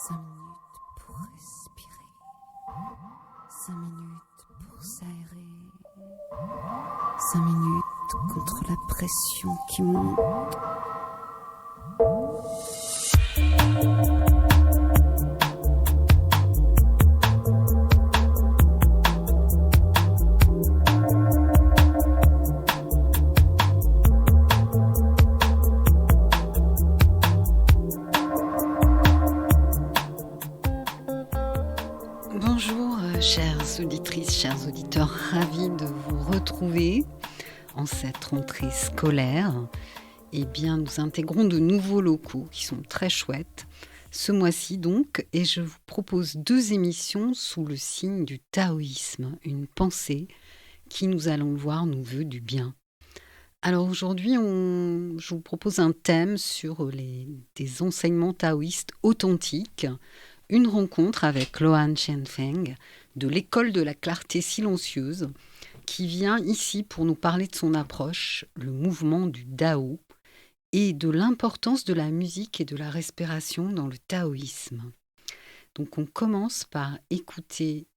5 minutes pour respirer, 5 minutes pour s'aérer, 5 minutes contre la pression qui monte. Bonjour chères auditrices, chers auditeurs, ravis de vous retrouver en cette rentrée scolaire. Eh bien, nous intégrons de nouveaux locaux qui sont très chouettes ce mois-ci donc, et je vous propose 2 émissions sous le signe du taoïsme, une pensée qui, nous allons le voir, nous veut du bien. Alors aujourd'hui, je vous propose un thème sur des enseignements taoïstes authentiques, une rencontre avec Loan Shenfeng de l'école de la clarté silencieuse qui vient ici pour nous parler de son approche, le mouvement du Dao et de l'importance de la musique et de la respiration dans le taoïsme. Donc on commence par écouter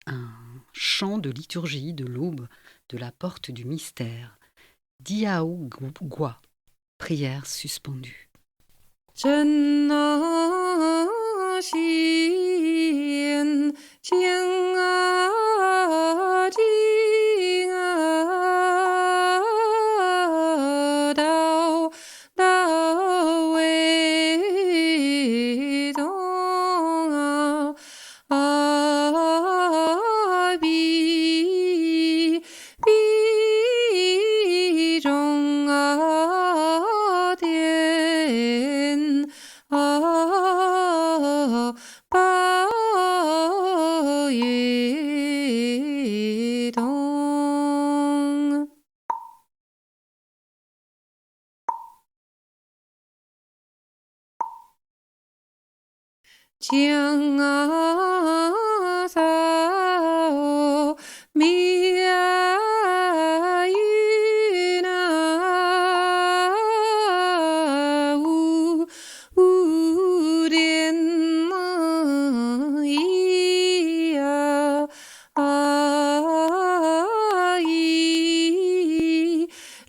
un chant de liturgie de l'aube de la porte du mystère, Diao Gua, prière suspendue. 真啊心静啊静啊道道为宗比比中天报也动。江扫米云无莲咿呀咿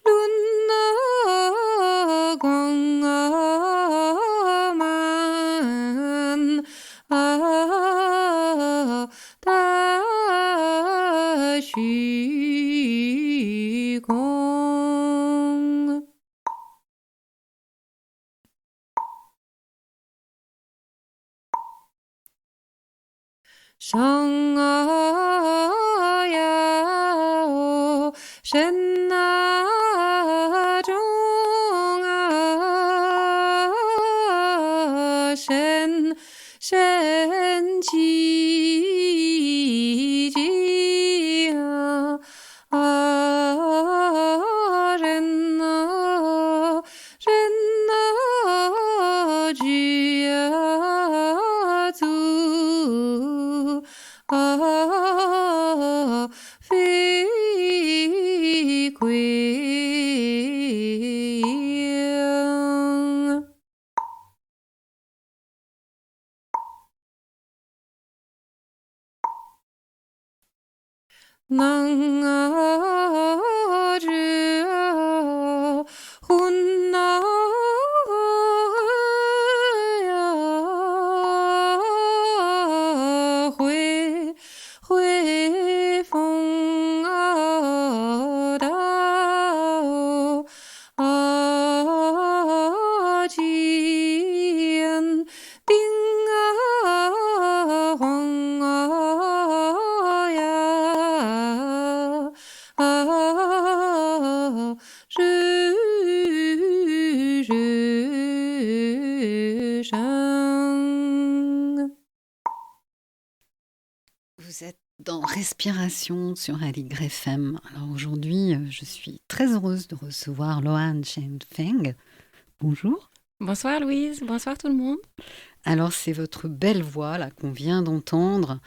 伦光满大虚空。上呀深中深寂寂人居足非归应。能知混回风道见定黄呀日生。 Vous êtes dans Respiration sur Aligre FM. Alors aujourd'hui, je suis très heureuse de recevoir Loan Shenfeng. Bonjour. Bonsoir Louise, bonsoir tout le monde. Alors c'est votre belle voix là qu'on vient d'entendre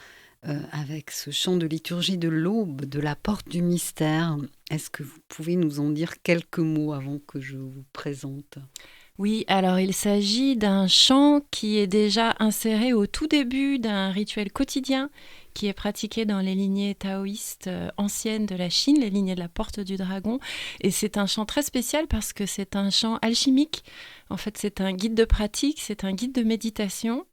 avec ce chant de liturgie de l'aube, de la porte du mystère. Est-ce que vous pouvez nous en dire quelques mots avant que je vous présente ? Oui, alors il s'agit d'un chant qui est déjà inséré au tout début d'un rituel quotidien qui est pratiqué dans les lignées taoïstes anciennes de la Chine, les lignées de la porte du dragon. Et c'est un chant très spécial parce que c'est un chant alchimique. En fait, c'est un guide de pratique, c'est un guide de méditation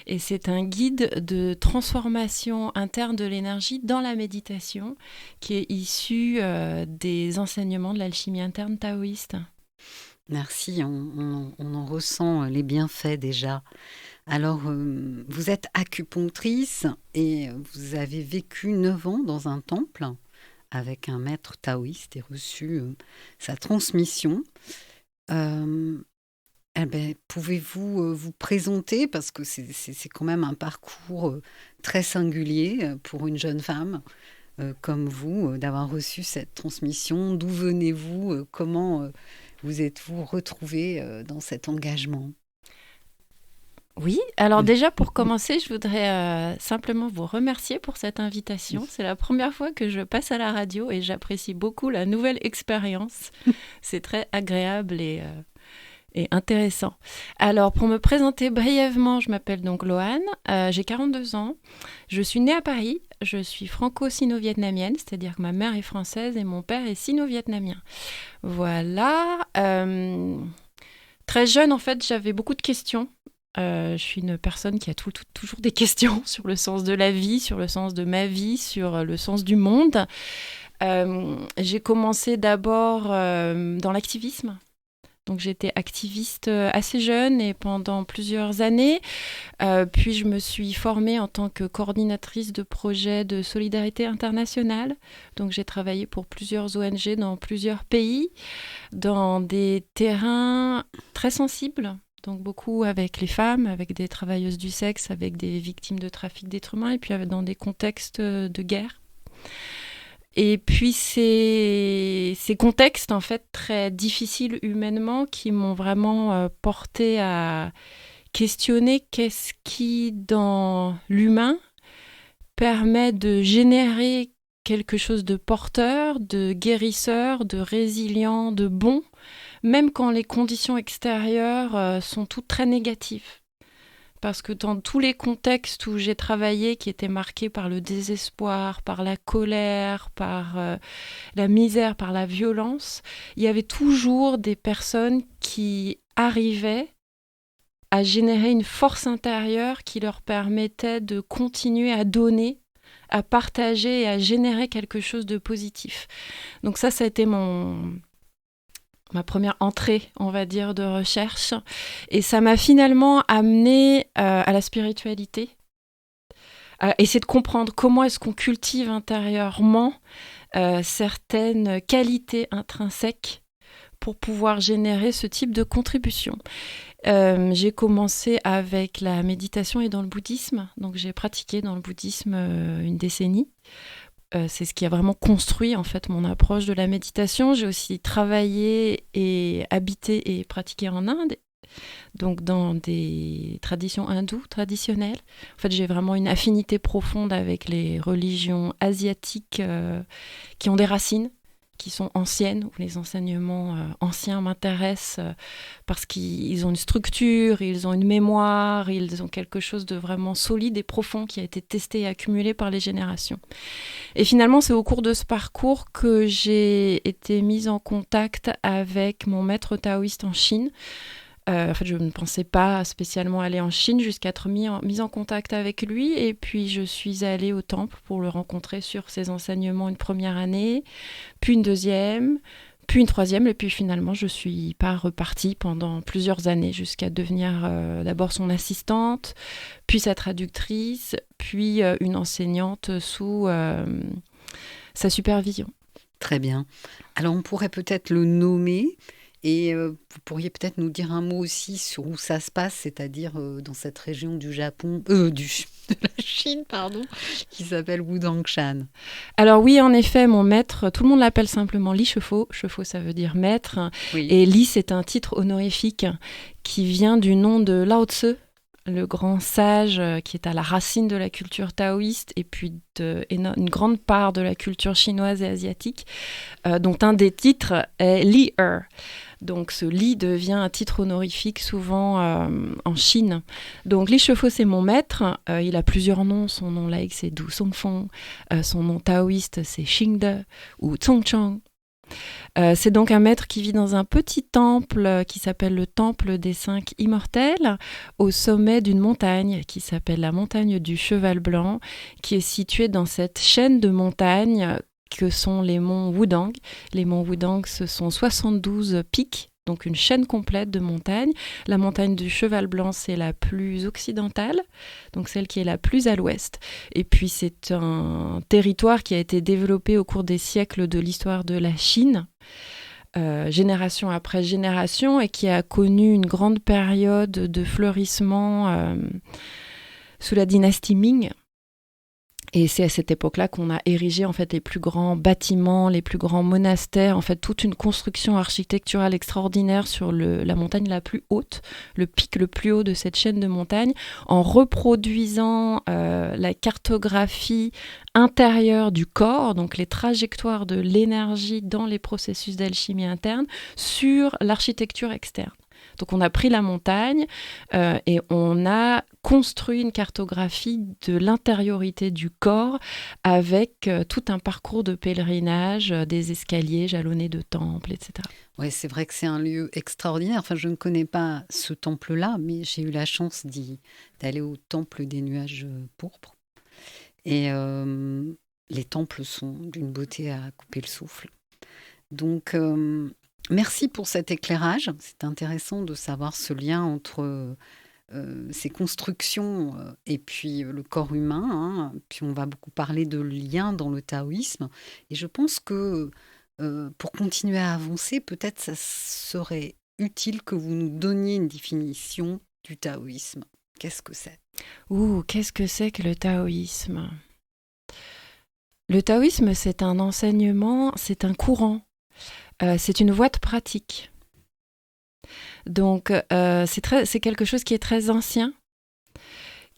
et c'est un guide de transformation interne de l'énergie dans la méditation qui est issu des enseignements de l'alchimie interne taoïste. Merci, on en ressent les bienfaits déjà. Alors, vous êtes acupunctrice et vous avez vécu 9 ans dans un temple avec un maître taoïste et reçu sa transmission. Euh, Pouvez-vous vous présenter, parce que c'est quand même un parcours très singulier pour une jeune femme comme vous, d'avoir reçu cette transmission. D'où venez-vous? Comment vous êtes-vous retrouvée dans cet engagement? Oui, alors déjà pour commencer, je voudrais simplement vous remercier pour cette invitation. C'est la première fois que je passe à la radio et j'apprécie beaucoup la nouvelle expérience. C'est très agréable et intéressant. Alors pour me présenter brièvement, je m'appelle donc Loane, j'ai 42 ans, je suis née à Paris, je suis franco-sino-vietnamienne, c'est-à-dire que ma mère est française et mon père est sino-vietnamien. Voilà. Très jeune, en fait, j'avais beaucoup de questions. Je suis une personne qui a toujours des questions sur le sens de la vie, sur le sens de ma vie, sur le sens du monde. J'ai commencé d'abord dans l'activisme. Donc j'étais activiste assez jeune et pendant plusieurs années. Puis je me suis formée en tant que coordinatrice de projets de solidarité internationale. Donc j'ai travaillé pour plusieurs ONG dans plusieurs pays, dans des terrains très sensibles. Donc beaucoup avec les femmes, avec des travailleuses du sexe, avec des victimes de trafic d'êtres humains et puis dans des contextes de guerre. Et puis ces contextes en fait très difficiles humainement qui m'ont vraiment porté à questionner qu'est-ce qui dans l'humain permet de générer quelque chose de porteur, de guérisseur, de résilient, de bon, même quand les conditions extérieures sont toutes très négatives. Parce que dans tous les contextes où j'ai travaillé, qui étaient marqués par le désespoir, par la colère, par la misère, par la violence, il y avait toujours des personnes qui arrivaient à générer une force intérieure qui leur permettait de continuer à donner, à partager et à générer quelque chose de positif. Donc ça a été ma première entrée, on va dire, de recherche. Et ça m'a finalement amenée à la spiritualité, à essayer de comprendre comment est-ce qu'on cultive intérieurement certaines qualités intrinsèques pour pouvoir générer ce type de contribution. J'ai commencé avec la méditation et dans le bouddhisme. Donc j'ai pratiqué dans le bouddhisme une décennie. C'est ce qui a vraiment construit en fait mon approche de la méditation. J'ai aussi travaillé et habité et pratiqué en Inde, donc dans des traditions hindoues traditionnelles. En fait, j'ai vraiment une affinité profonde avec les religions asiatiques qui ont des racines, qui sont anciennes, où les enseignements anciens m'intéressent parce qu'ils ont une structure, ils ont une mémoire, ils ont quelque chose de vraiment solide et profond qui a été testé et accumulé par les générations. Et finalement, c'est au cours de ce parcours que j'ai été mise en contact avec mon maître taoïste en Chine. En fait, je ne pensais pas spécialement aller en Chine jusqu'à être mise en contact avec lui. Et puis, je suis allée au temple pour le rencontrer sur ses enseignements une première année, puis une deuxième, puis une troisième. Et puis finalement, je ne suis pas repartie pendant plusieurs années jusqu'à devenir d'abord son assistante, puis sa traductrice, puis une enseignante sous sa supervision. Très bien. Alors, on pourrait peut-être le nommer. Et vous pourriez peut-être nous dire un mot aussi sur où ça se passe, c'est-à-dire dans cette région du Japon, de la Chine, pardon, qui s'appelle Wudangshan. Alors oui, en effet, mon maître, tout le monde l'appelle simplement Li Shefo. Shefo, ça veut dire maître. Oui. Et Li, c'est un titre honorifique qui vient du nom de Lao Tse, le grand sage qui est à la racine de la culture taoïste et puis une grande part de la culture chinoise et asiatique, dont un des titres est Li Er. Donc ce Li devient un titre honorifique souvent en Chine. Donc Li Shefo, c'est mon maître. Il a plusieurs noms. Son nom laïque, c'est Du Songfeng. Son nom taoïste, c'est Xingde ou Zongchang. C'est donc un maître qui vit dans un petit temple qui s'appelle le Temple des 5 Immortels, au sommet d'une montagne qui s'appelle la montagne du Cheval Blanc, qui est située dans cette chaîne de montagnes que sont les monts Wudang. Les monts Wudang, ce sont 72 pics, donc une chaîne complète de montagnes. La montagne du Cheval Blanc, c'est la plus occidentale, donc celle qui est la plus à l'ouest. Et puis c'est un territoire qui a été développé au cours des siècles de l'histoire de la Chine, génération après génération, et qui a connu une grande période de fleurissement sous la dynastie Ming. Et c'est à cette époque-là qu'on a érigé en fait les plus grands bâtiments, les plus grands monastères, en fait toute une construction architecturale extraordinaire sur la montagne la plus haute, le pic le plus haut de cette chaîne de montagnes, en reproduisant la cartographie intérieure du corps, donc les trajectoires de l'énergie dans les processus d'alchimie interne, sur l'architecture externe. Donc on a pris la montagne et on a construit une cartographie de l'intériorité du corps avec tout un parcours de pèlerinage, des escaliers jalonnés de temples, etc. Oui, c'est vrai que c'est un lieu extraordinaire. Enfin, je ne connais pas ce temple-là, mais j'ai eu la chance d'aller au temple des nuages pourpres. Et les temples sont d'une beauté à couper le souffle. Donc, merci pour cet éclairage. C'est intéressant de savoir ce lien entre ces constructions et puis le corps humain. Hein. Puis on va beaucoup parler de liens dans le taoïsme. Et je pense que pour continuer à avancer, peut-être ça serait utile que vous nous donniez une définition du taoïsme. Qu'est-ce que c'est ? Qu'est-ce que c'est que le taoïsme ? Le taoïsme, c'est un enseignement, c'est un courant. C'est une voie de pratique. Donc, c'est quelque chose qui est très ancien,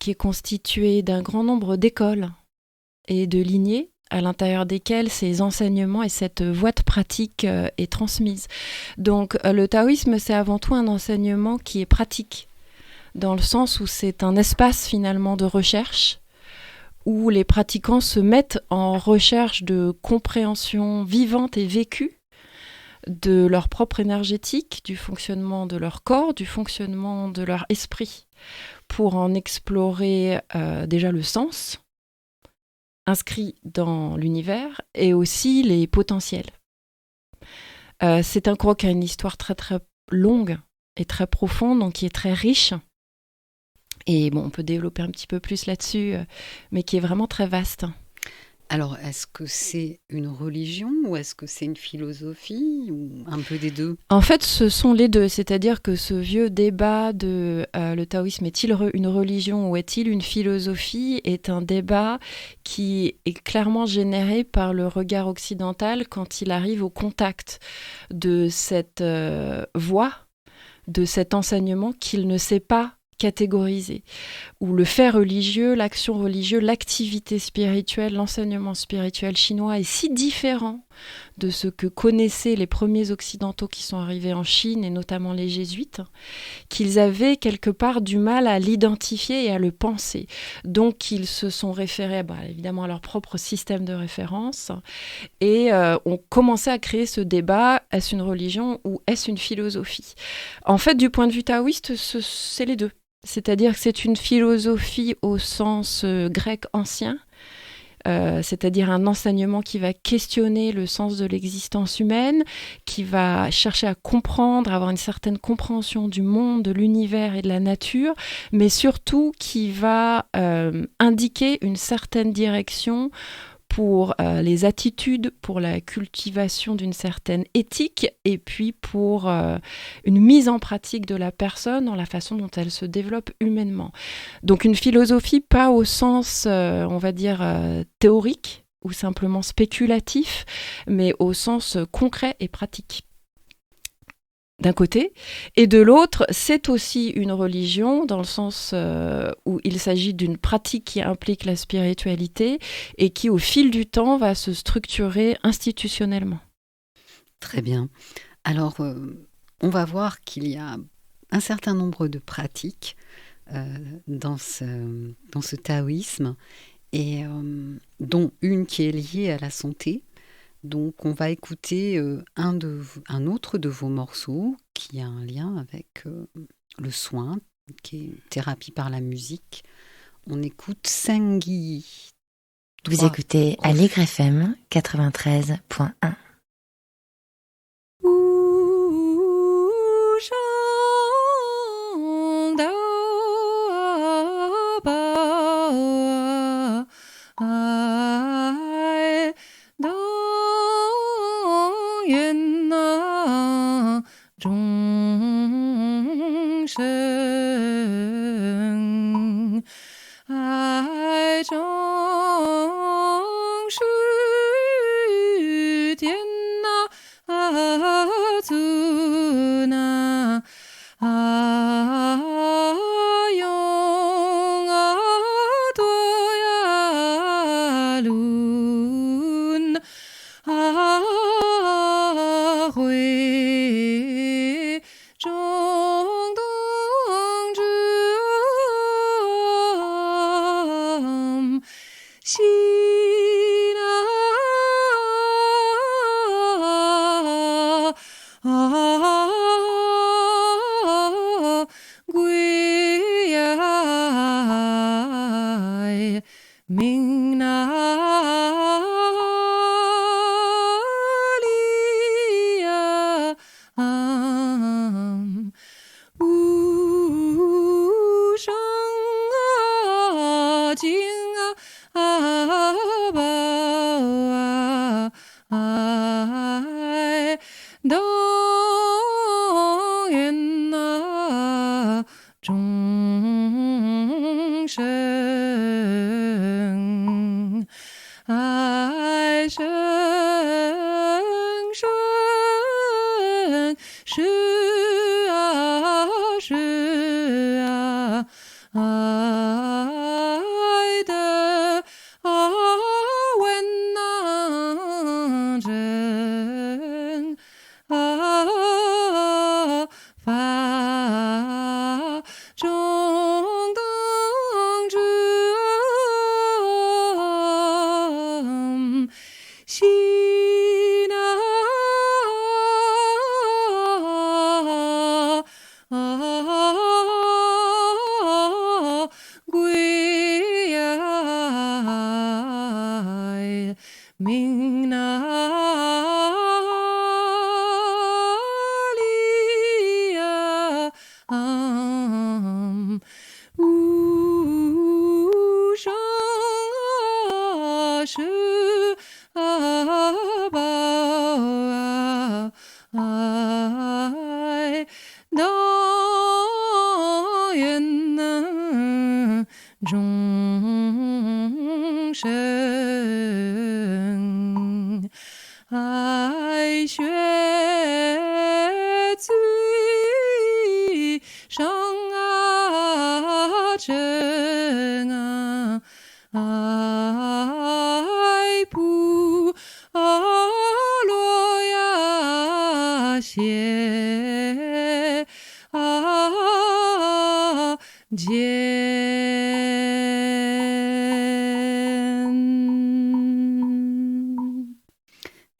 qui est constitué d'un grand nombre d'écoles et de lignées, à l'intérieur desquelles ces enseignements et cette voie de pratique est transmise. Donc, le taoïsme, c'est avant tout un enseignement qui est pratique, dans le sens où c'est un espace finalement de recherche, où les pratiquants se mettent en recherche de compréhension vivante et vécue de leur propre énergétique, du fonctionnement de leur corps, du fonctionnement de leur esprit, pour en explorer déjà le sens inscrit dans l'univers et aussi les potentiels. C'est un cours qui a une histoire très très longue et très profonde, donc qui est très riche. Et bon, on peut développer un petit peu plus là-dessus, mais qui est vraiment très vaste. Alors, est-ce que c'est une religion ou est-ce que c'est une philosophie ou un peu des deux ? En fait, ce sont les deux. C'est-à-dire que ce vieux débat de le taoïsme est-il une religion ou est-il une philosophie est un débat qui est clairement généré par le regard occidental quand il arrive au contact de cette voie, de cet enseignement qu'il ne sait pas catégoriser, où le fait religieux, l'action religieuse, l'activité spirituelle, l'enseignement spirituel chinois est si différent de ce que connaissaient les premiers occidentaux qui sont arrivés en Chine, et notamment les jésuites, qu'ils avaient quelque part du mal à l'identifier et à le penser. Donc ils se sont référés évidemment à leur propre système de référence et ont commencé à créer ce débat, est-ce une religion ou est-ce une philosophie ? En fait, du point de vue taoïste, c'est les deux. C'est-à-dire que c'est une philosophie au sens grec ancien, c'est-à-dire un enseignement qui va questionner le sens de l'existence humaine, qui va chercher à comprendre, avoir une certaine compréhension du monde, de l'univers et de la nature, mais surtout qui va indiquer une certaine direction pour les attitudes, pour la cultivation d'une certaine éthique et puis pour une mise en pratique de la personne dans la façon dont elle se développe humainement. Donc une philosophie pas au sens, on va dire, théorique ou simplement spéculatif, mais au sens concret et pratique. D'un côté, et de l'autre, c'est aussi une religion dans le sens où il s'agit d'une pratique qui implique la spiritualité et qui, au fil du temps, va se structurer institutionnellement. Très bien. Alors, on va voir qu'il y a un certain nombre de pratiques dans ce taoïsme, et dont une qui est liée à la santé. Donc on va écouter un autre de vos morceaux qui a un lien avec le soin, qui est une thérapie par la musique. On écoute Sangui. Vous écoutez Aligre FM 93.1.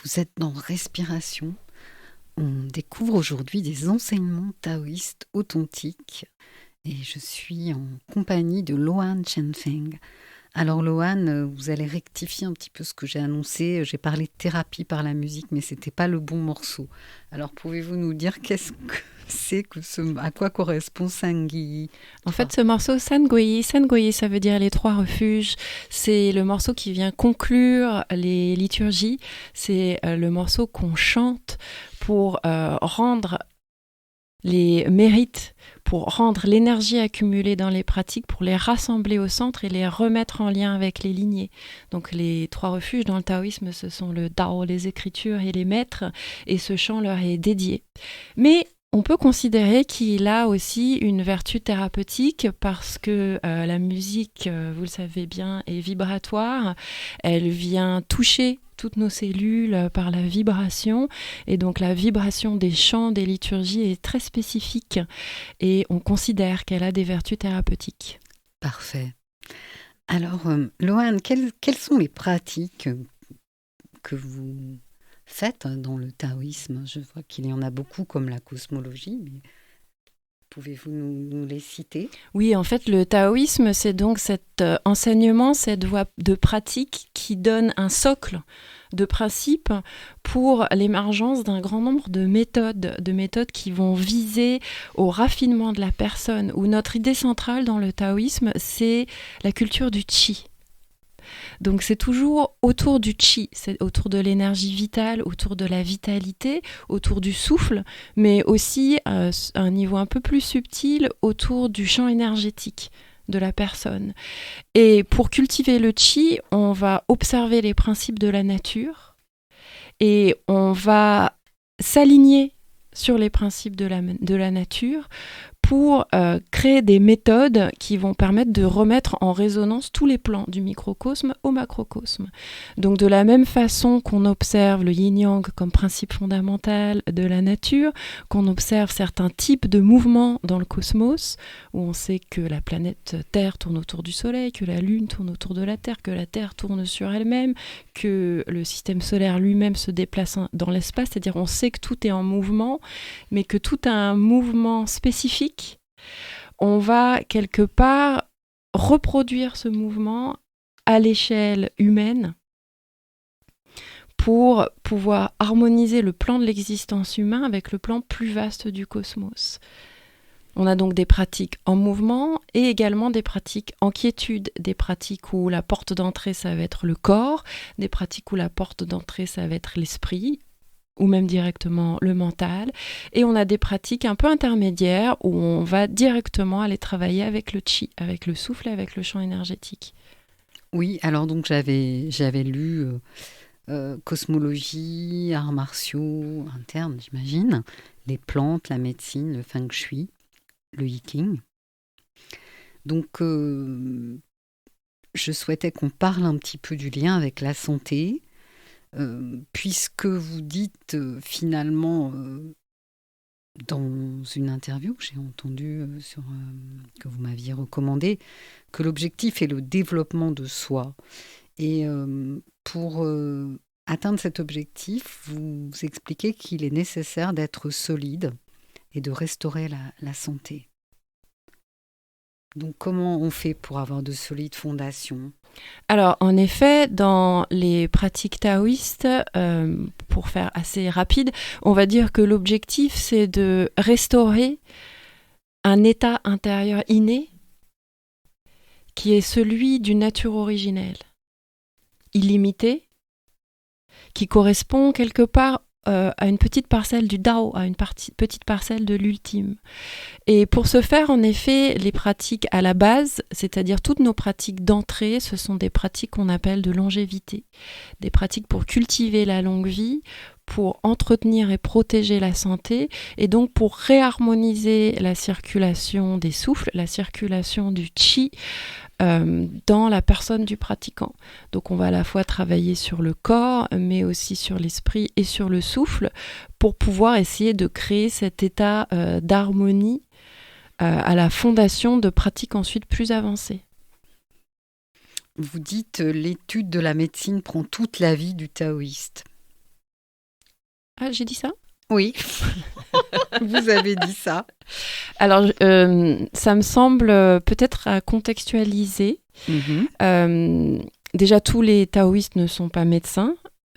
Vous êtes dans Respiration. On découvre aujourd'hui des enseignements taoïstes authentiques et je suis en compagnie de Loan Chenfeng. Alors Loan, vous allez rectifier un petit peu ce que j'ai annoncé. J'ai parlé de thérapie par la musique, mais c'était pas le bon morceau. Alors pouvez-vous nous dire qu'est-ce que c'est à quoi correspond Sangui? En fait, ce morceau Sangui, ça veut dire les trois refuges. C'est le morceau qui vient conclure les liturgies. C'est le morceau qu'on chante pour rendre les mérites, pour rendre l'énergie accumulée dans les pratiques, pour les rassembler au centre et les remettre en lien avec les lignées. Donc les trois refuges dans le taoïsme, ce sont le Tao, les écritures et les maîtres, et ce chant leur est dédié. Mais On peut considérer qu'il a aussi une vertu thérapeutique parce que la musique, vous le savez bien, est vibratoire. Elle vient toucher toutes nos cellules par la vibration. Et donc la vibration des chants, des liturgies est très spécifique. Et on considère qu'elle a des vertus thérapeutiques. Parfait. Alors, Loane, quelles sont les pratiques que vous faites dans le taoïsme? Je vois qu'il y en a beaucoup, comme la cosmologie, mais pouvez-vous nous les citer? Oui, en fait, le taoïsme, c'est donc cet enseignement, cette voie de pratique qui donne un socle de principes pour l'émergence d'un grand nombre de méthodes qui vont viser au raffinement de la personne, où notre idée centrale dans le taoïsme, c'est la culture du qi. Donc c'est toujours autour du qi, c'est autour de l'énergie vitale, autour de la vitalité, autour du souffle, mais aussi à un niveau un peu plus subtil, autour du champ énergétique de la personne. Et pour cultiver le qi, on va observer les principes de la nature et on va s'aligner sur les principes de la nature pour créer des méthodes qui vont permettre de remettre en résonance tous les plans du microcosme au macrocosme. Donc de la même façon qu'on observe le yin-yang comme principe fondamental de la nature, qu'on observe certains types de mouvements dans le cosmos, où on sait que la planète Terre tourne autour du Soleil, que la Lune tourne autour de la Terre, que la Terre tourne sur elle-même, que le système solaire lui-même se déplace dans l'espace, c'est-à-dire on sait que tout est en mouvement, mais que tout a un mouvement spécifique. On va quelque part reproduire ce mouvement à l'échelle humaine pour pouvoir harmoniser le plan de l'existence humaine avec le plan plus vaste du cosmos. On a donc des pratiques en mouvement et également des pratiques en quiétude, des pratiques où la porte d'entrée, ça va être le corps, des pratiques où la porte d'entrée, ça va être l'esprit, ou même directement le mental. Et on a des pratiques un peu intermédiaires où on va directement aller travailler avec le qi, avec le souffle, avec le champ énergétique. Oui, alors donc j'avais lu cosmologie, arts martiaux internes, j'imagine, les plantes, la médecine, le feng shui, le yiking. Donc je souhaitais qu'on parle un petit peu du lien avec la santé. Puisque vous dites finalement dans une interview que j'ai entendue que vous m'aviez recommandée, que l'objectif est le développement de soi. Et pour atteindre cet objectif, vous expliquez qu'il est nécessaire d'être solide et de restaurer la santé. Donc comment on fait pour avoir de solides fondations ? Alors, en effet, dans les pratiques taoïstes, pour faire assez rapide, on va dire que l'objectif, c'est de restaurer un état intérieur inné qui est celui d'une nature originelle, illimitée, qui correspond quelque part à une petite parcelle du Dao, à une petite parcelle de l'ultime. Et pour ce faire, en effet, les pratiques à la base, c'est-à-dire toutes nos pratiques d'entrée, ce sont des pratiques qu'on appelle de longévité, des pratiques pour cultiver la longue vie, pour entretenir et protéger la santé, et donc pour réharmoniser la circulation des souffles, la circulation du qi, dans la personne du pratiquant. Donc on va à la fois travailler sur le corps, mais aussi sur l'esprit et sur le souffle, pour pouvoir essayer de créer cet état d'harmonie à la fondation de pratiques ensuite plus avancées. Vous dites l'étude de la médecine prend toute la vie du taoïste. Ah, j'ai dit ça ? Oui, vous avez dit ça. Alors, ça me semble peut-être à contextualiser. Déjà, tous les taoïstes ne sont pas médecins,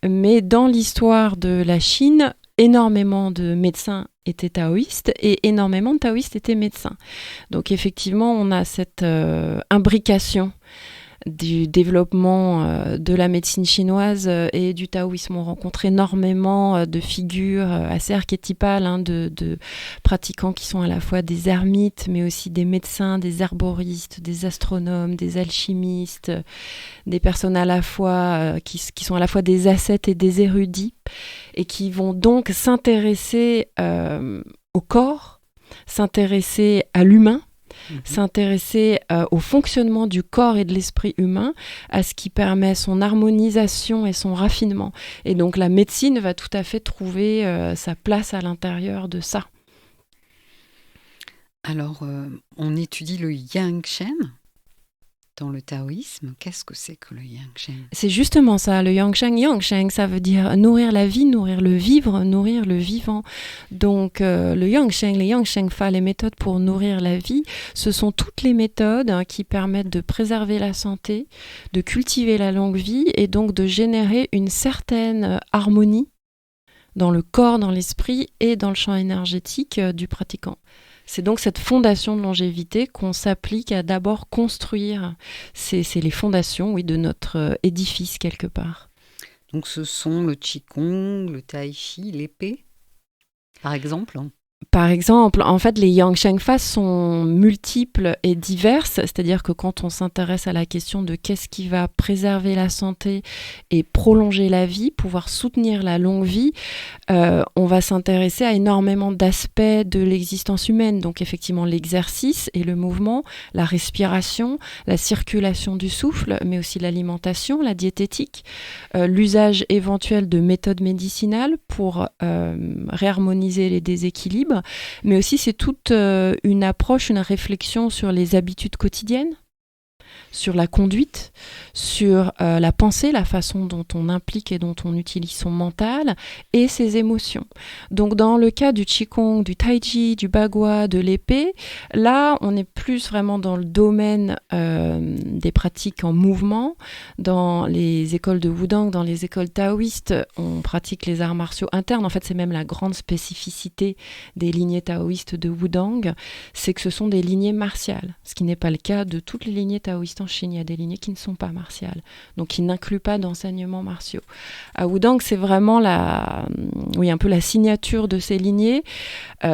mais dans l'histoire de la Chine, énormément de médecins étaient taoïstes et énormément de taoïstes étaient médecins. Donc, effectivement, on a cette imbrication du développement de la médecine chinoise et du taoïsme. On rencontre énormément de figures assez archétypales de pratiquants qui sont à la fois des ermites, mais aussi des médecins, des herboristes, des astronomes, des alchimistes, des personnes à la fois qui sont à la fois des ascètes et des érudits, et qui vont donc s'intéresser au corps, s'intéresser à l'humain, s'intéresser au fonctionnement du corps et de l'esprit humain, à ce qui permet son harmonisation et son raffinement. Et donc la médecine va tout à fait trouver sa place à l'intérieur de ça. Alors, on étudie le Yang Shen dans le taoïsme. Qu'est-ce que c'est que le Yang Shen ? C'est justement ça, le Yang Shen. Yang Shen, ça veut dire nourrir la vie, nourrir le vivre, nourrir le vivant. Donc le Yang Shen, les Yang Shen Fa, les méthodes pour nourrir la vie, ce sont toutes les méthodes qui permettent de préserver la santé, de cultiver la longue vie et donc de générer une certaine harmonie dans le corps, dans l'esprit et dans le champ énergétique du pratiquant. C'est donc cette fondation de longévité qu'on s'applique à d'abord construire. C'est les fondations, oui, de notre édifice quelque part. Donc ce sont le Qigong, le Tai Chi, l'épée, par exemple. Par exemple, en fait, les Yang Shen Fa sont multiples et diverses, c'est-à-dire que quand on s'intéresse à la question de qu'est-ce qui va préserver la santé et prolonger la vie, pouvoir soutenir la longue vie, on va s'intéresser à énormément d'aspects de l'existence humaine. Donc effectivement, l'exercice et le mouvement, la respiration, la circulation du souffle, mais aussi l'alimentation, la diététique, l'usage éventuel de méthodes médicinales pour réharmoniser les déséquilibres. Mais aussi c'est toute une approche, une réflexion sur les habitudes quotidiennes, sur la conduite, sur la pensée, la façon dont on implique et dont on utilise son mental et ses émotions. Donc dans le cas du Qigong, du Tai Chi, du Bagua, de l'épée, là on est plus vraiment dans le domaine des pratiques en mouvement. Dans les écoles de Wudang, dans les écoles taoïstes, on pratique les arts martiaux internes. En fait, c'est même la grande spécificité des lignées taoïstes de Wudang, c'est que ce sont des lignées martiales, ce qui n'est pas le cas de toutes les lignées taoïstes en Chine. Il y a des lignées qui ne sont pas martiales, donc qui n'incluent pas d'enseignements martiaux. À Wudang, c'est vraiment un peu la signature de ces lignées,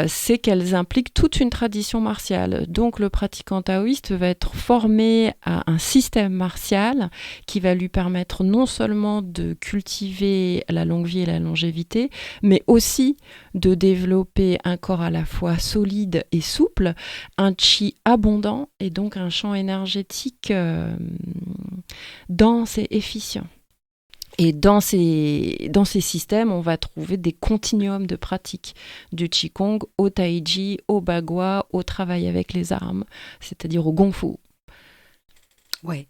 c'est qu'elles impliquent toute une tradition martiale. Donc le pratiquant taoïste va être formé à un système martial qui va lui permettre non seulement de cultiver la longue vie et la longévité, mais aussi de développer un corps à la fois solide et souple, un chi abondant et donc un champ énergétique dense et efficient. Et dans ces systèmes, on va trouver des continuums de pratiques, du Qigong au Tai Chi, au Bagua, au travail avec les armes, c'est-à-dire au Gong Fu. Oui.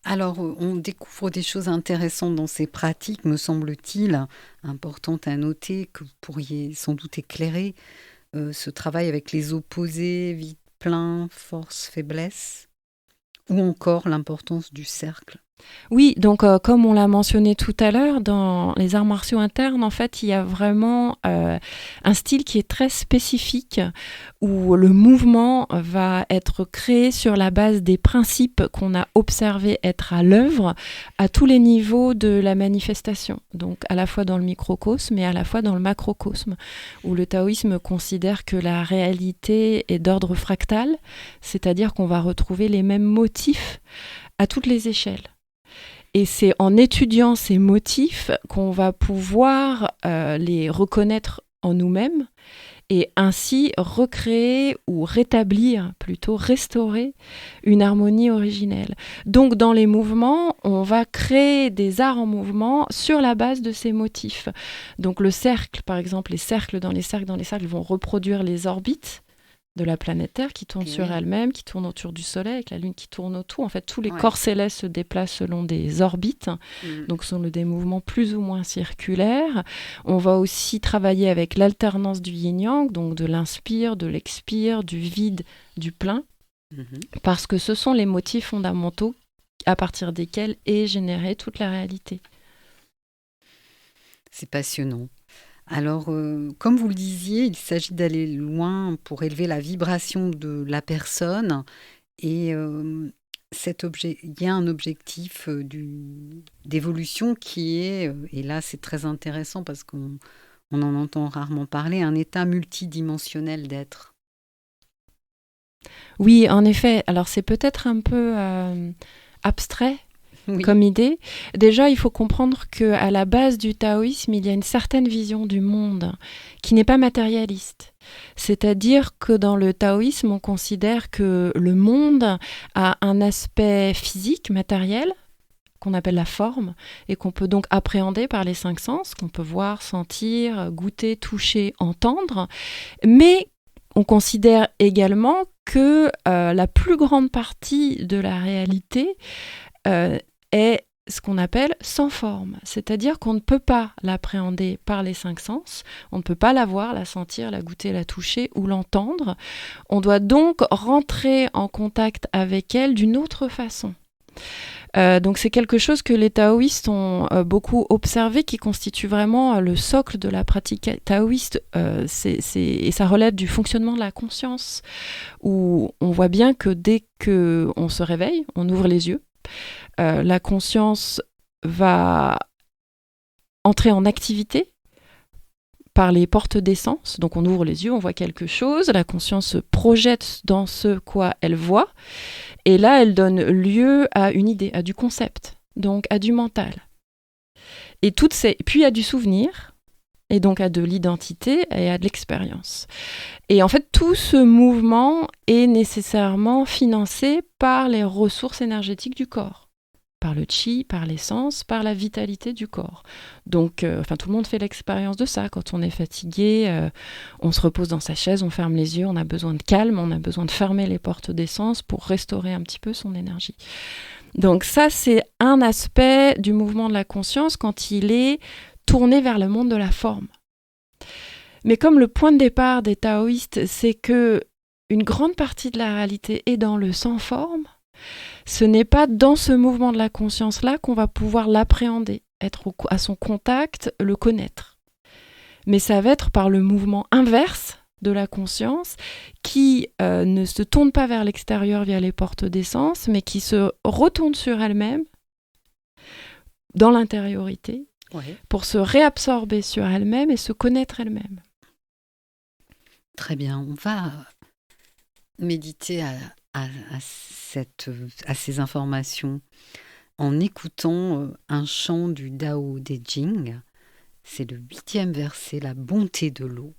Alors, on découvre des choses intéressantes dans ces pratiques, me semble-t-il, importantes à noter, que vous pourriez sans doute éclairer. Ce travail avec les opposés, vide, plein, force, faiblesse, ou encore l'importance du cercle. Oui, donc comme on l'a mentionné tout à l'heure, dans les arts martiaux internes, en fait, il y a vraiment un style qui est très spécifique, où le mouvement va être créé sur la base des principes qu'on a observés être à l'œuvre à tous les niveaux de la manifestation, donc à la fois dans le microcosme et à la fois dans le macrocosme, où le taoïsme considère que la réalité est d'ordre fractal, c'est-à-dire qu'on va retrouver les mêmes motifs à toutes les échelles. Et c'est en étudiant ces motifs qu'on va pouvoir les reconnaître en nous-mêmes et ainsi recréer ou rétablir, plutôt restaurer une harmonie originelle. Donc dans les mouvements, on va créer des arts en mouvement sur la base de ces motifs. Donc le cercle, par exemple, les cercles dans les cercles vont reproduire les orbites de la planète Terre qui tourne sur elle-même, qui tourne autour du Soleil, avec la Lune qui tourne autour. En fait, tous les corps célestes se déplacent selon des orbites, donc ce sont des mouvements plus ou moins circulaires. On va aussi travailler avec l'alternance du yin-yang, donc de l'inspire, de l'expire, du vide, du plein, parce que ce sont les motifs fondamentaux à partir desquels est générée toute la réalité. C'est passionnant. Alors, comme vous le disiez, il s'agit d'aller loin pour élever la vibration de la personne. Et il y a un objectif d'évolution qui est, et là c'est très intéressant parce qu'on en entend rarement parler, un état multidimensionnel d'être. Oui, en effet. Alors c'est peut-être un peu abstrait Oui. comme idée. Déjà, il faut comprendre qu'à la base du taoïsme, il y a une certaine vision du monde qui n'est pas matérialiste. C'est-à-dire que dans le taoïsme, on considère que le monde a un aspect physique, matériel, qu'on appelle la forme, et qu'on peut donc appréhender par les 5 sens, qu'on peut voir, sentir, goûter, toucher, entendre, mais on considère également que la plus grande partie de la réalité est ce qu'on appelle sans forme, c'est-à-dire qu'on ne peut pas l'appréhender par les 5 sens, on ne peut pas la voir, la sentir, la goûter, la toucher ou l'entendre. On doit donc rentrer en contact avec elle d'une autre façon. Donc c'est quelque chose que les taoïstes ont beaucoup observé, qui constitue vraiment le socle de la pratique taoïste, et ça relève du fonctionnement de la conscience, où on voit bien que dès qu'on se réveille, on ouvre les yeux, la conscience va entrer en activité par les portes des sens. Donc on ouvre les yeux, on voit quelque chose, la conscience se projette dans ce quoi elle voit, et là elle donne lieu à une idée, à du concept, donc à du mental. Et puis à du souvenir, et donc à de l'identité et à de l'expérience. Et en fait, tout ce mouvement est nécessairement financé par les ressources énergétiques du corps. Par le chi, par l'essence, par la vitalité du corps. Donc, tout le monde fait l'expérience de ça. Quand on est fatigué, on se repose dans sa chaise, on ferme les yeux, on a besoin de calme, on a besoin de fermer les portes d'essence pour restaurer un petit peu son énergie. Donc ça, c'est un aspect du mouvement de la conscience quand il est tourné vers le monde de la forme. Mais comme le point de départ des taoïstes, c'est que une grande partie de la réalité est dans le sans forme, ce n'est pas dans ce mouvement de la conscience-là qu'on va pouvoir l'appréhender, être à son contact, le connaître. Mais ça va être par le mouvement inverse de la conscience qui ne se tourne pas vers l'extérieur via les portes d'essence, mais qui se retourne sur elle-même, dans l'intériorité, pour se réabsorber sur elle-même et se connaître elle-même. Très bien, on va méditer à ces informations en écoutant un chant du Dao De Jing. C'est le 8e verset, la bonté de l'eau.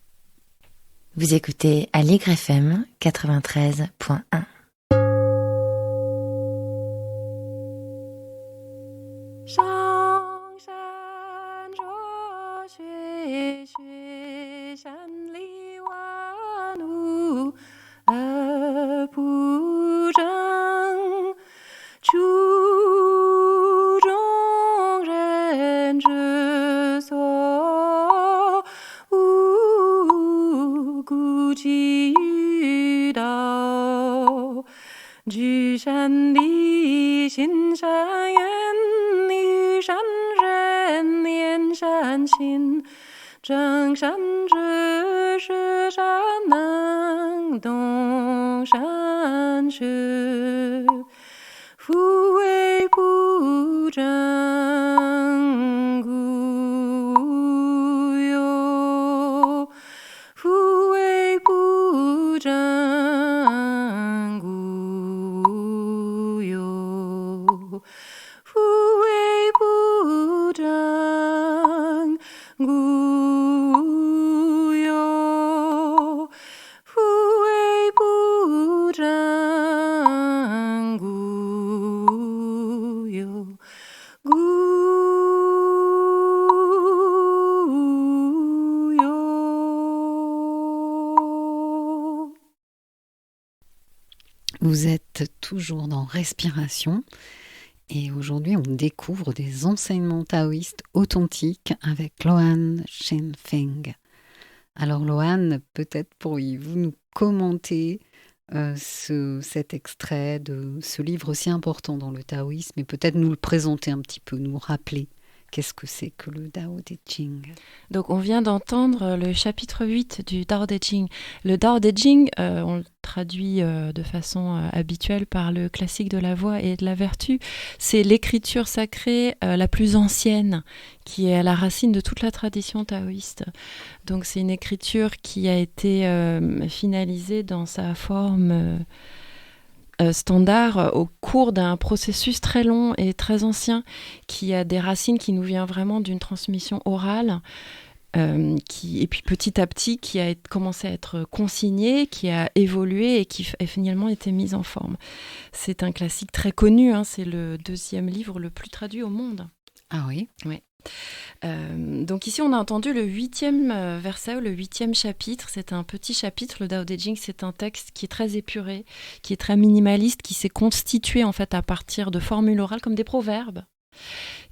Vous écoutez Aligre FM 93.1. Vous êtes toujours dans Respiration et aujourd'hui on découvre des enseignements taoïstes authentiques avec Loan Shen Feng. Alors Loan, peut-être pourriez-vous nous commenter cet extrait de ce livre si important dans le taoïsme et peut-être nous le présenter un petit peu, nous rappeler qu'est-ce que c'est que le Dao De Jing. Donc on vient d'entendre le chapitre 8 du Dao De Jing. Le Dao De Jing, on le traduit de façon habituelle par le classique de la voie et de la vertu. C'est l'écriture sacrée la plus ancienne qui est à la racine de toute la tradition taoïste. Donc c'est une écriture qui a été finalisée dans sa forme standard au cours d'un processus très long et très ancien qui a des racines qui nous vient vraiment d'une transmission orale. Et puis petit à petit, qui a commencé à être consigné, qui a évolué et qui a finalement été mise en forme. C'est un classique très connu, c'est le 2e livre le plus traduit au monde. Ah oui. Ouais. Donc ici, on a entendu le 8e verset, le 8e chapitre. C'est un petit chapitre. Le Tao Te Ching, c'est un texte qui est très épuré, qui est très minimaliste, qui s'est constitué en fait à partir de formules orales comme des proverbes,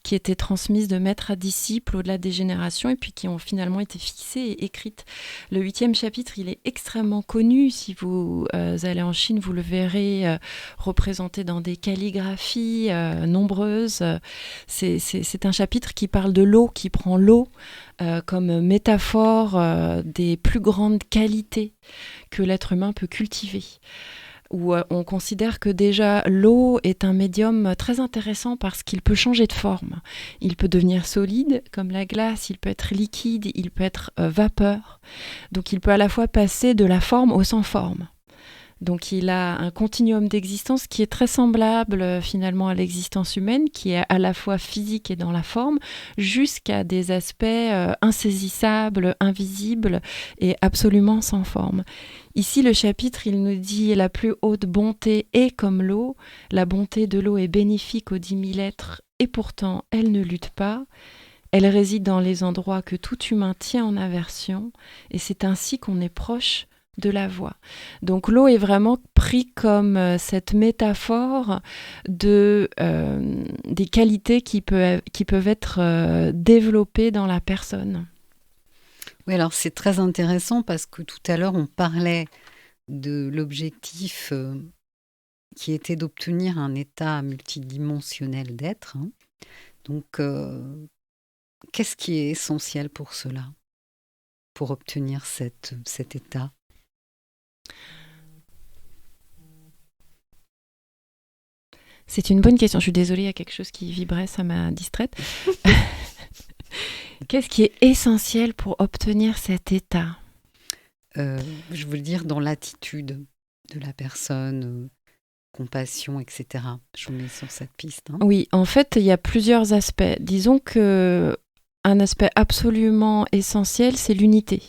qui étaient transmises de maître à disciple au-delà des générations et puis qui ont finalement été fixées et écrites. Le 8e chapitre, il est extrêmement connu. Si vous allez en Chine, vous le verrez représenté dans des calligraphies nombreuses. C'est un chapitre qui parle de l'eau, qui prend l'eau comme métaphore des plus grandes qualités que l'être humain peut cultiver. Où on considère que déjà l'eau est un médium très intéressant parce qu'il peut changer de forme. Il peut devenir solide comme la glace, il peut être liquide, il peut être vapeur. Donc il peut à la fois passer de la forme au sans forme. Donc il a un continuum d'existence qui est très semblable finalement à l'existence humaine, qui est à la fois physique et dans la forme, jusqu'à des aspects insaisissables, invisibles et absolument sans forme. Ici, le chapitre, il nous dit « La plus haute bonté est comme l'eau, la bonté de l'eau est bénéfique aux 10 000 êtres et pourtant elle ne lutte pas. Elle réside dans les endroits que tout humain tient en aversion et c'est ainsi qu'on est proche de la voie. » Donc l'eau est vraiment pris comme cette métaphore des qualités qui peuvent être développées dans la personne. Oui, alors c'est très intéressant parce que tout à l'heure, on parlait de l'objectif qui était d'obtenir un état multidimensionnel d'être. Donc, qu'est-ce qui est essentiel pour cela, pour obtenir cet état ? C'est une bonne question. Je suis désolée, il y a quelque chose qui vibrait, ça m'a distraite. Qu'est-ce qui est essentiel pour obtenir cet état ? Je veux dire dans l'attitude de la personne, compassion, etc. Je vous mets sur cette piste. Oui, en fait, il y a plusieurs aspects. Disons qu'un aspect absolument essentiel, c'est l'unité.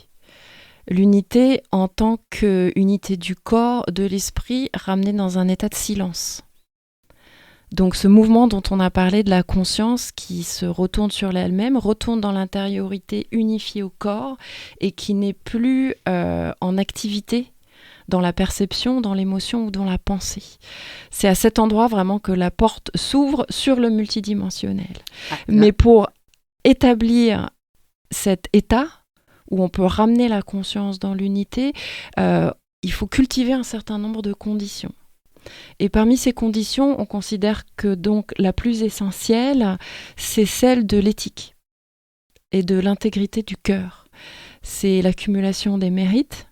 L'unité en tant qu'unité du corps, de l'esprit, ramenée dans un état de silence. Donc ce mouvement dont on a parlé de la conscience qui se retourne sur elle-même, retourne dans l'intériorité unifiée au corps et qui n'est plus en activité dans la perception, dans l'émotion ou dans la pensée. C'est à cet endroit vraiment que la porte s'ouvre sur le multidimensionnel. Mais pour établir cet état où on peut ramener la conscience dans l'unité, il faut cultiver un certain nombre de conditions. Et parmi ces conditions, on considère que donc la plus essentielle, c'est celle de l'éthique et de l'intégrité du cœur. C'est l'accumulation des mérites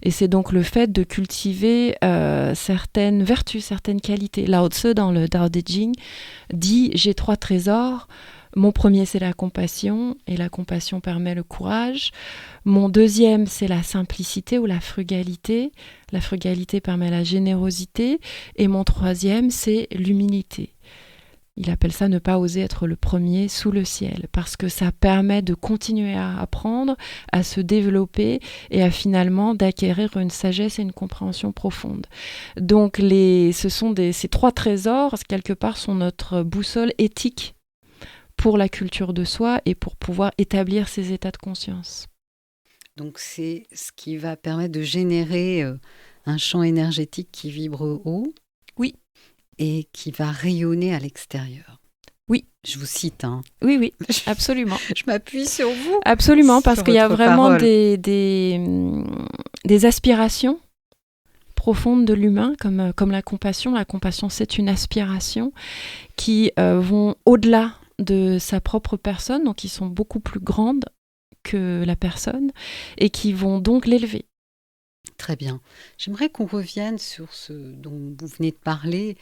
et c'est donc le fait de cultiver certaines vertus, certaines qualités. Lao Tzu, dans le Tao Te Ching, dit « J'ai 3 trésors ». Mon premier, c'est la compassion, et la compassion permet le courage. Mon deuxième, c'est la simplicité ou la frugalité. La frugalité permet la générosité. Et mon troisième, c'est l'humilité. Il appelle ça ne pas oser être le premier sous le ciel, parce que ça permet de continuer à apprendre, à se développer et à finalement d'acquérir une sagesse et une compréhension profonde. Donc ces 3 trésors, quelque part, sont notre boussole éthique pour la culture de soi et pour pouvoir établir ces états de conscience. Donc c'est ce qui va permettre de générer un champ énergétique qui vibre haut. Oui. Et qui va rayonner à l'extérieur. Oui. Je vous cite. Oui, absolument. Je m'appuie sur vous. Absolument, parce qu'il y a vraiment des aspirations profondes de l'humain, comme la compassion. La compassion, c'est une aspiration qui vont au-delà de sa propre personne, donc qui sont beaucoup plus grandes que la personne, et qui vont donc l'élever. Très bien. J'aimerais qu'on revienne sur ce dont vous venez de parler,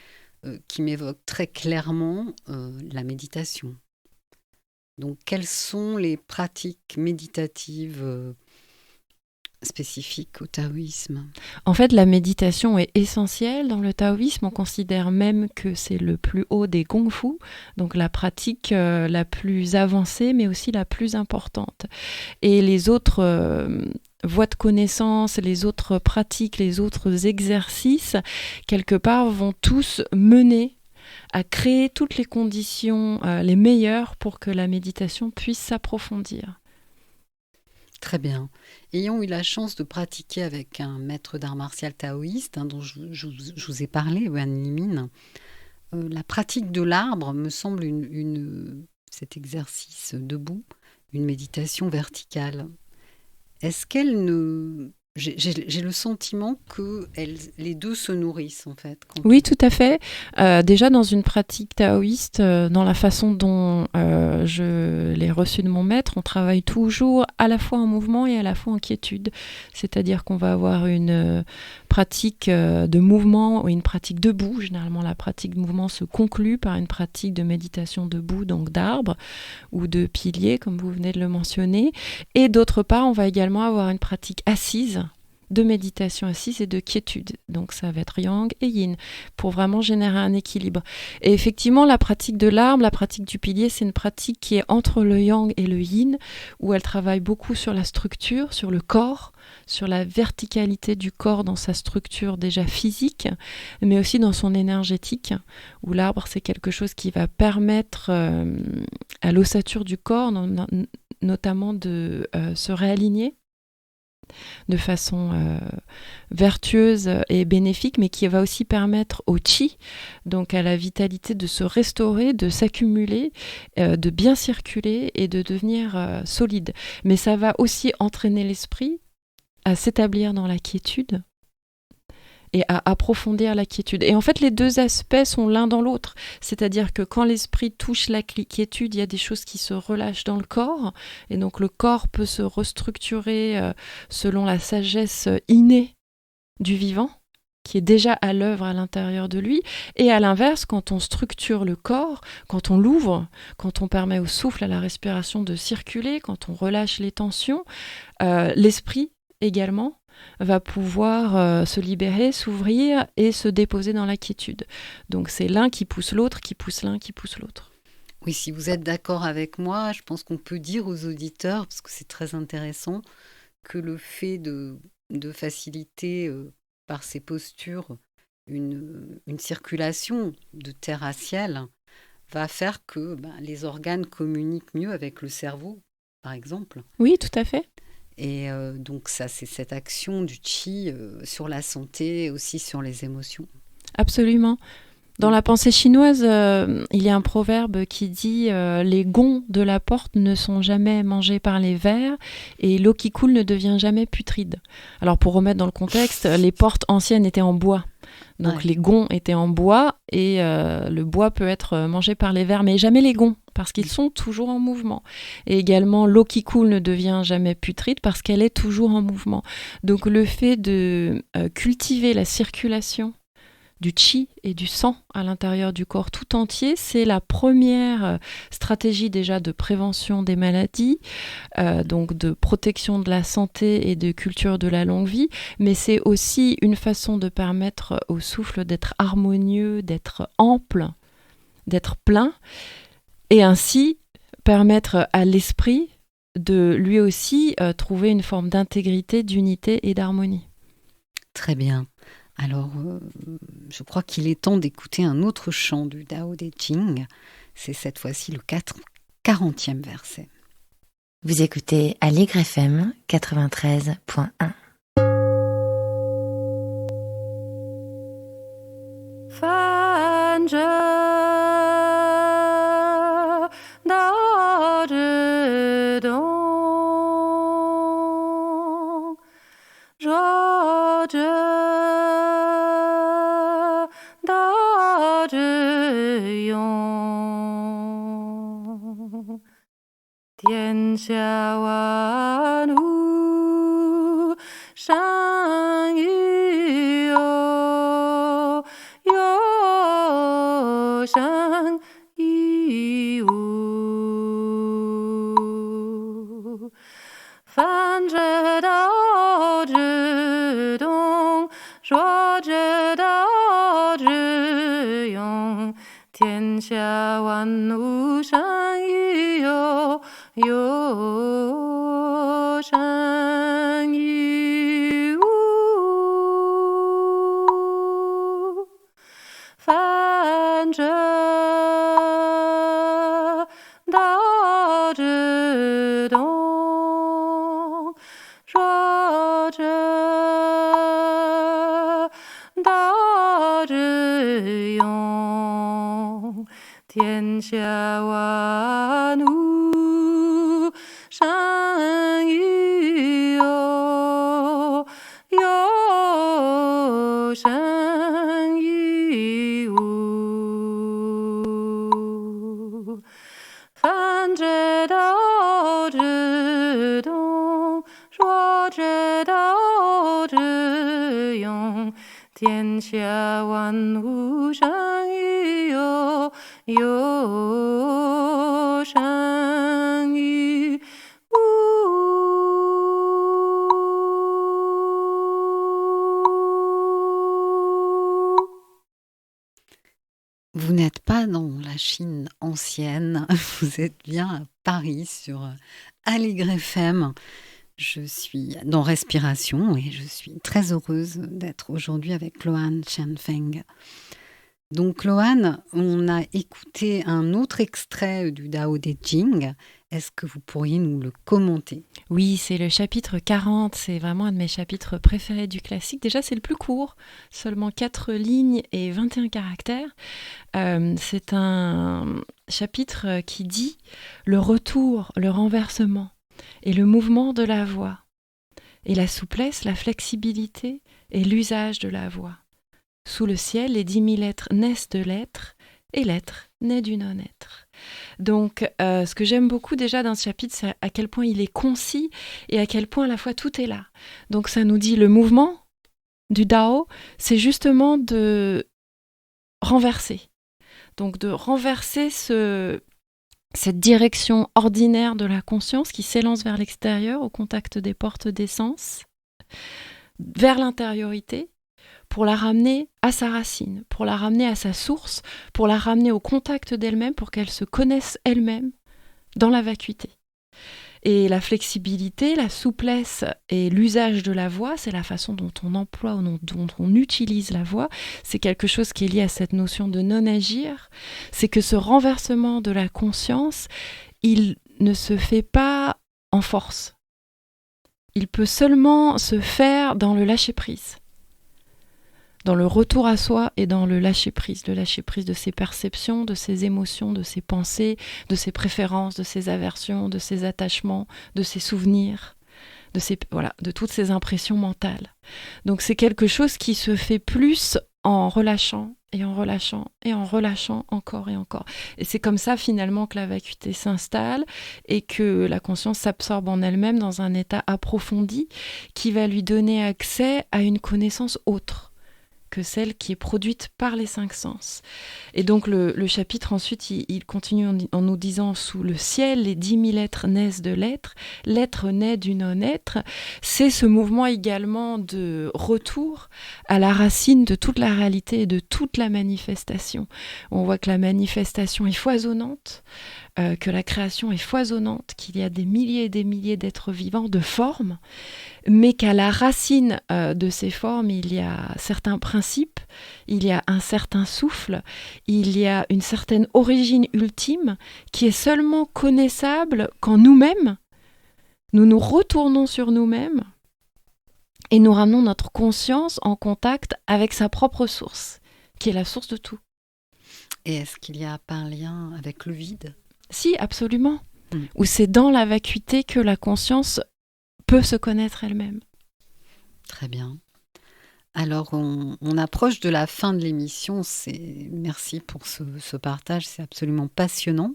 qui m'évoque très clairement la méditation. Donc, quelles sont les pratiques méditatives spécifique au taoïsme. En fait, la méditation est essentielle dans le taoïsme. On considère même que c'est le plus haut des gongfu, donc la pratique la plus avancée, mais aussi la plus importante. Et les autres voies de connaissance, les autres pratiques, les autres exercices, quelque part, vont tous mener à créer toutes les conditions les meilleures pour que la méditation puisse s'approfondir. Très bien. Ayant eu la chance de pratiquer avec un maître d'art martial taoïste, dont je vous ai parlé, Wan Limin, la pratique de l'arbre me semble cet exercice debout, une méditation verticale. Est-ce qu'elle ne... J'ai le sentiment que les deux se nourrissent, en fait. Oui, tout à fait. Déjà, dans une pratique taoïste, dans la façon dont je l'ai reçue de mon maître, on travaille toujours à la fois en mouvement et à la fois en quiétude. C'est-à-dire qu'on va avoir une pratique de mouvement ou une pratique debout. Généralement, la pratique de mouvement se conclut par une pratique de méditation debout, donc d'arbre ou de pilier, comme vous venez de le mentionner. Et d'autre part, on va également avoir une pratique assise, de méditation assise et de quiétude. Donc ça va être yang et yin, pour vraiment générer un équilibre. Et effectivement, la pratique de l'arbre, la pratique du pilier, c'est une pratique qui est entre le yang et le yin, où elle travaille beaucoup sur la structure, sur le corps, sur la verticalité du corps dans sa structure déjà physique, mais aussi dans son énergétique, où l'arbre, c'est quelque chose qui va permettre à l'ossature du corps, notamment de se réaligner de façon vertueuse et bénéfique, mais qui va aussi permettre au chi, donc à la vitalité, de se restaurer, de s'accumuler, de bien circuler et de devenir solide. Mais ça va aussi entraîner l'esprit à s'établir dans la quiétude et à approfondir la quiétude. Et en fait, les deux aspects sont l'un dans l'autre. C'est-à-dire que quand l'esprit touche la quiétude, il y a des choses qui se relâchent dans le corps, et donc le corps peut se restructurer selon la sagesse innée du vivant, qui est déjà à l'œuvre à l'intérieur de lui. Et à l'inverse, quand on structure le corps, quand on l'ouvre, quand on permet au souffle, à la respiration de circuler, quand on relâche les tensions, l'esprit également va pouvoir se libérer, s'ouvrir et se déposer dans la quiétude. Donc c'est l'un qui pousse l'autre, qui pousse l'un, qui pousse l'autre. Oui, si vous êtes d'accord avec moi, je pense qu'on peut dire aux auditeurs, parce que c'est très intéressant, que le fait de faciliter par ces postures une circulation de terre à ciel va faire que les organes communiquent mieux avec le cerveau, par exemple. Oui, tout à fait. Et donc ça, c'est cette action du chi sur la santé, aussi sur les émotions. Absolument. Dans la pensée chinoise, il y a un proverbe qui dit les gonds de la porte ne sont jamais mangés par les vers et l'eau qui coule ne devient jamais putride. Alors pour remettre dans le contexte, les portes anciennes étaient en bois. Donc les gonds étaient en bois et le bois peut être mangé par les vers, mais jamais les gonds, parce qu'ils sont toujours en mouvement. Et également, l'eau qui coule ne devient jamais putride parce qu'elle est toujours en mouvement. Donc le fait de cultiver la circulation du chi et du sang à l'intérieur du corps tout entier, c'est la première stratégie déjà de prévention des maladies, donc de protection de la santé et de culture de la longue vie, mais c'est aussi une façon de permettre au souffle d'être harmonieux, d'être ample, d'être plein, et ainsi permettre à l'esprit de lui aussi trouver une forme d'intégrité, d'unité et d'harmonie. Très bien. Alors, je crois qu'il est temps d'écouter un autre chant du Tao Te Ching. C'est cette fois-ci le 40e verset. Vous écoutez Aligre FM 93.1. 天下万物生于有，有生于无。反者道之动，弱者道之用。天下万物生于有，有生于无。反者道之动，弱者道之用。天下万物生于有，有生于无。Vous n'êtes pas dans la Chine ancienne, vous êtes bien à Paris sur Aligre FM. Je suis dans Respiration et je suis très heureuse d'être aujourd'hui avec Loan Xianfeng. Donc Loan, on a écouté un autre extrait du Dao De Jing. Est-ce que vous pourriez nous le commenter ? Oui, c'est le chapitre 40, c'est vraiment un de mes chapitres préférés du classique. Déjà, c'est le plus court, seulement 4 lignes et 21 caractères. C'est un chapitre qui dit le retour, le renversement et le mouvement de la voix, et la souplesse, la flexibilité et l'usage de la voix. Sous le ciel, les 10 000 êtres naissent de l'être, et l'être naît du non-être. Donc, ce que j'aime beaucoup déjà dans ce chapitre, c'est à quel point il est concis et à quel point à la fois tout est là. Donc, ça nous dit le mouvement du Dao, c'est justement de renverser. Donc, de renverser cette direction ordinaire de la conscience qui s'élance vers l'extérieur au contact des portes des sens, vers l'intériorité, pour la ramener à sa racine, pour la ramener à sa source, pour la ramener au contact d'elle-même, pour qu'elle se connaisse elle-même dans la vacuité. Et la flexibilité, la souplesse et l'usage de la voix, c'est la façon dont on emploie, dont on utilise la voix. C'est quelque chose qui est lié à cette notion de non-agir. C'est que ce renversement de la conscience, il ne se fait pas en force. Il peut seulement se faire dans le lâcher-prise. Dans le retour à soi et dans le lâcher-prise de ses perceptions, de ses émotions, de ses pensées, de ses préférences, de ses aversions, de ses attachements, de ses souvenirs, de toutes ces impressions mentales. Donc c'est quelque chose qui se fait plus en relâchant et en relâchant et en relâchant encore et encore. Et c'est comme ça finalement que la vacuité s'installe et que la conscience s'absorbe en elle-même dans un état approfondi qui va lui donner accès à une connaissance autre que celle qui est produite par les 5 sens. Et donc le chapitre ensuite, il continue en nous disant « Sous le ciel, les 10 000 êtres naissent de l'être, l'être naît du non-être ». C'est ce mouvement également de retour à la racine de toute la réalité et de toute la manifestation. On voit que la manifestation est foisonnante, que la création est foisonnante, qu'il y a des milliers et des milliers d'êtres vivants, de formes, mais qu'à la racine de ces formes, il y a certains principes, il y a un certain souffle, il y a une certaine origine ultime qui est seulement connaissable quand nous-mêmes, nous nous retournons sur nous-mêmes et nous ramenons notre conscience en contact avec sa propre source, qui est la source de tout. Et est-ce qu'il y a pas un lien avec le vide ? Si, absolument. Où c'est dans la vacuité que la conscience peut se connaître elle-même. Très bien. Alors, on approche de la fin de l'émission. Merci pour ce partage, c'est absolument passionnant.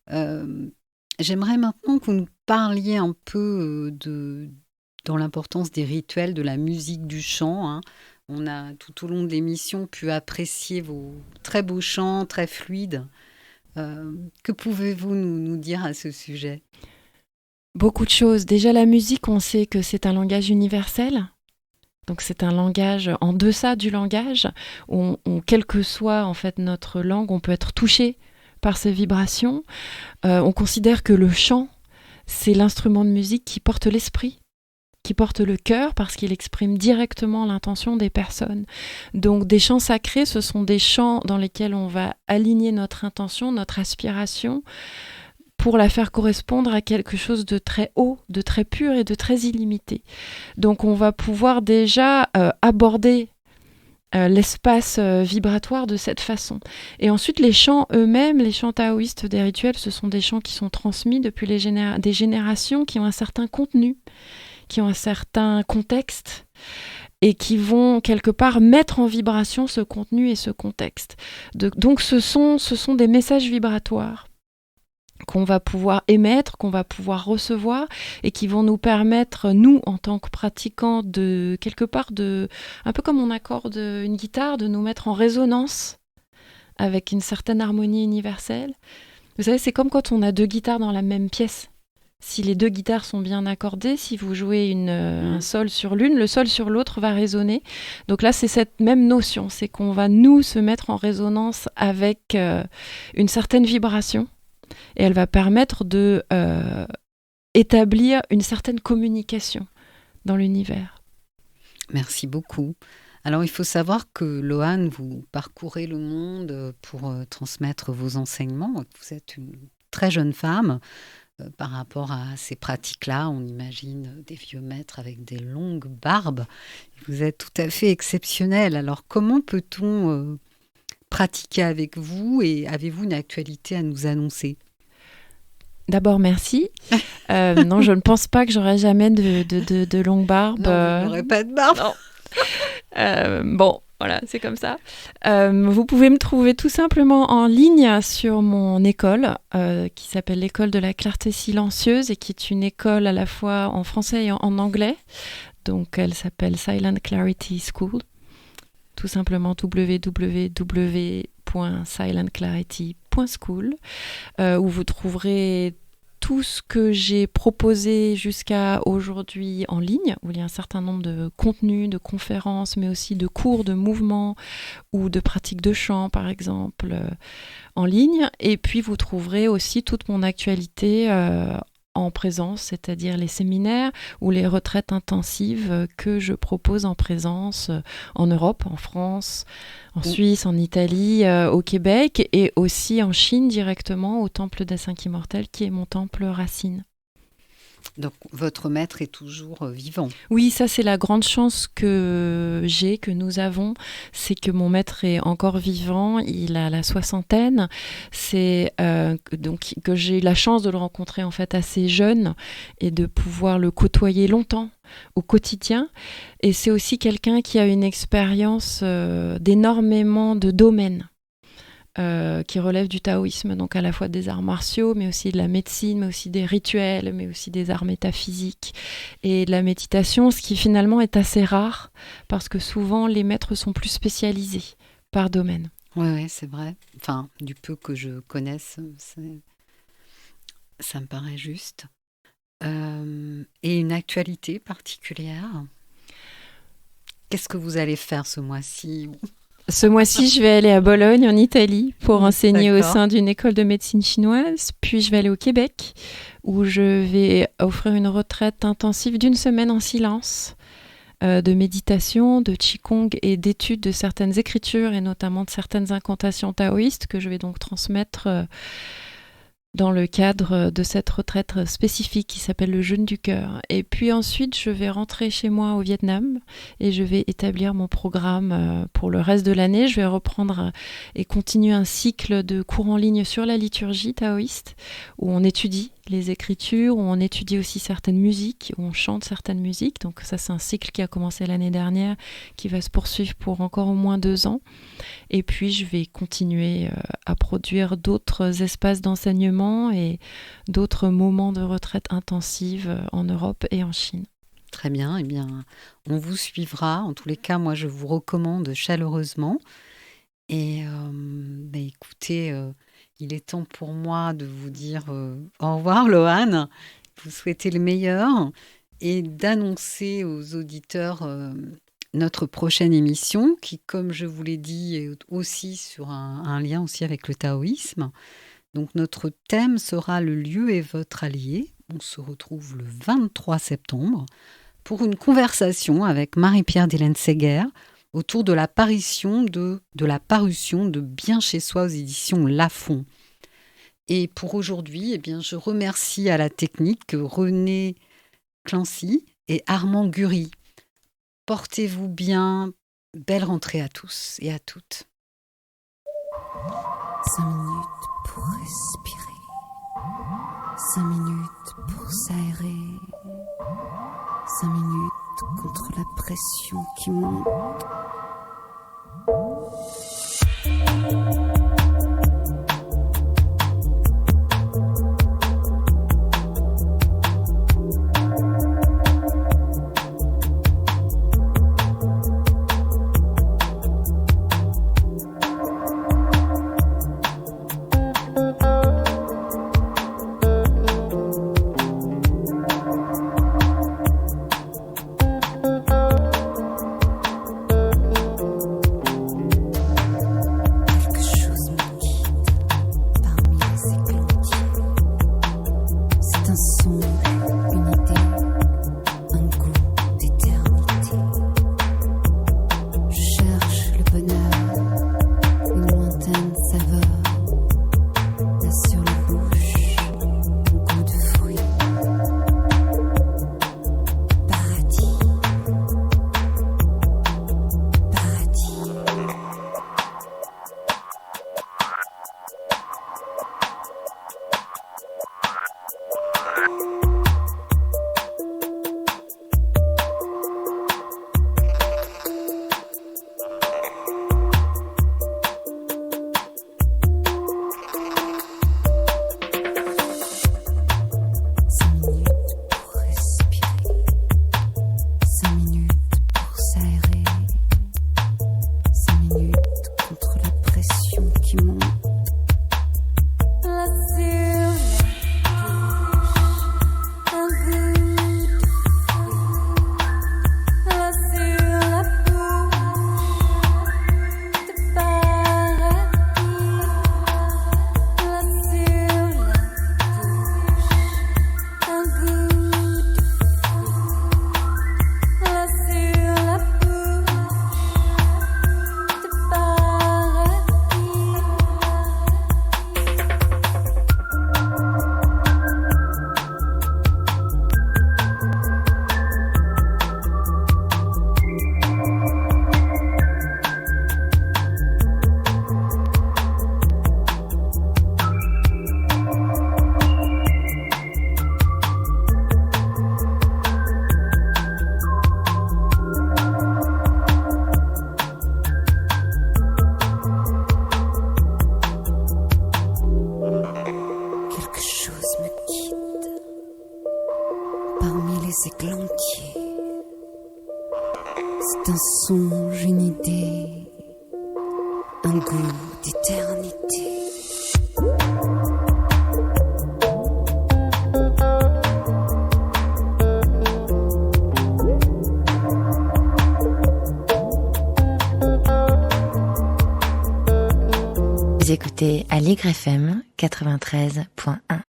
J'aimerais maintenant que vous nous parliez un peu dans l'importance des rituels, de la musique, du chant, hein. On a tout au long de l'émission pu apprécier vos très beaux chants, très fluides. Que pouvez-vous nous dire à ce sujet ? Beaucoup de choses. Déjà, la musique, on sait que c'est un langage universel Donc c'est un langage en deçà du langage, où quelle que soit en fait notre langue, on peut être touché par ces vibrations. On considère que le chant, c'est l'instrument de musique qui porte l'esprit, qui porte le cœur, parce qu'il exprime directement l'intention des personnes. Donc des chants sacrés, ce sont des chants dans lesquels on va aligner notre intention, notre aspiration, pour la faire correspondre à quelque chose de très haut, de très pur et de très illimité. Donc on va pouvoir déjà aborder l'espace vibratoire de cette façon. Et ensuite, les chants eux-mêmes, les chants taoïstes des rituels, ce sont des chants qui sont transmis depuis des générations, qui ont un certain contenu, qui ont un certain contexte, et qui vont quelque part mettre en vibration ce contenu et ce contexte. Donc ce sont des messages vibratoires qu'on va pouvoir émettre, qu'on va pouvoir recevoir, et qui vont nous permettre, nous, en tant que pratiquants, de quelque part, un peu comme on accorde une guitare, de nous mettre en résonance avec une certaine harmonie universelle. Vous savez, c'est comme quand on a deux guitares dans la même pièce. Si les deux guitares sont bien accordées, si vous jouez un sol sur l'une, le sol sur l'autre va résonner. Donc là, c'est cette même notion, c'est qu'on va, nous, se mettre en résonance avec une certaine vibration, et elle va permettre de établir une certaine communication dans l'univers. Merci beaucoup. Alors, il faut savoir que Loane, vous parcourez le monde pour transmettre vos enseignements. Vous êtes une très jeune femme. Par rapport à ces pratiques-là, on imagine des vieux maîtres avec des longues barbes. Vous êtes tout à fait exceptionnelle. Alors, comment peut-on pratiquer avec vous, et avez-vous une actualité à nous annoncer? D'abord, merci. Non, je ne pense pas que j'aurai jamais de longue barbe. Non, vous n'aurez pas de barbe. Bon, voilà, c'est comme ça. Vous pouvez me trouver tout simplement en ligne sur mon école, qui s'appelle l'École de la Clarté Silencieuse, et qui est une école à la fois en français et en anglais. Donc, elle s'appelle Silent Clarity School. Tout simplement www.silentclarity.school, où vous trouverez tout ce que j'ai proposé jusqu'à aujourd'hui en ligne, où il y a un certain nombre de contenus, de conférences, mais aussi de cours, de mouvements ou de pratiques de chant, par exemple, en ligne. Et puis, vous trouverez aussi toute mon actualité en présence, c'est-à-dire les séminaires ou les retraites intensives que je propose en présence en Europe, en France, en Suisse, en Italie, au Québec, et aussi en Chine directement au Temple des Cinq Immortels, qui est mon temple racine. Donc, votre maître est toujours vivant. Oui, ça c'est la grande chance que nous avons, c'est que mon maître est encore vivant, il a la soixantaine, c'est donc que j'ai eu la chance de le rencontrer en fait assez jeune et de pouvoir le côtoyer longtemps au quotidien. Et c'est aussi quelqu'un qui a une expérience d'énormément de domaines. Qui relèvent du taoïsme, donc à la fois des arts martiaux, mais aussi de la médecine, mais aussi des rituels, mais aussi des arts métaphysiques et de la méditation, ce qui finalement est assez rare, parce que souvent les maîtres sont plus spécialisés par domaine. Oui, c'est vrai. Enfin, du peu que je connaisse, ça me paraît juste. Et une actualité particulière? Qu'est-ce que vous allez faire ce mois-ci? Ce mois-ci, je vais aller à Bologne, en Italie, pour enseigner au sein d'une école de médecine chinoise. Puis, je vais aller au Québec, où je vais offrir une retraite intensive d'1 semaine en silence, de méditation, de qigong et d'études de certaines écritures, et notamment de certaines incantations taoïstes, que je vais donc transmettre dans le cadre de cette retraite spécifique qui s'appelle le jeûne du cœur. Et puis ensuite, je vais rentrer chez moi au Vietnam et je vais établir mon programme pour le reste de l'année. Je vais reprendre et continuer un cycle de cours en ligne sur la liturgie taoïste, où on étudie les écritures, où on étudie aussi certaines musiques, où on chante certaines musiques. Donc ça, c'est un cycle qui a commencé l'année dernière, qui va se poursuivre pour encore au moins 2 ans. Et puis, je vais continuer à produire d'autres espaces d'enseignement et d'autres moments de retraite intensive en Europe et en Chine. Très bien, eh bien, on vous suivra. En tous les cas, moi, je vous recommande chaleureusement. Et écoutez, il est temps pour moi de vous dire au revoir, Loane. Vous souhaitez le meilleur et d'annoncer aux auditeurs notre prochaine émission, qui, comme je vous l'ai dit, est aussi sur un lien aussi avec le taoïsme. Donc notre thème sera le lieu est votre allié. On se retrouve le 23 septembre pour une conversation avec Marie-Pierre Delaine-Séguer autour de la parution de Bien chez soi aux éditions Lafon. Et pour aujourd'hui, je remercie à la technique René Clancy et Armand Gury. Portez-vous bien, belle rentrée à tous et à toutes. 5 minutes pour respirer, 5 minutes pour s'aérer, 5 minutes contre la pression qui monte. C'est un songe, une idée, un goût d'éternité. Vous écoutez à Aligre FM 93.1.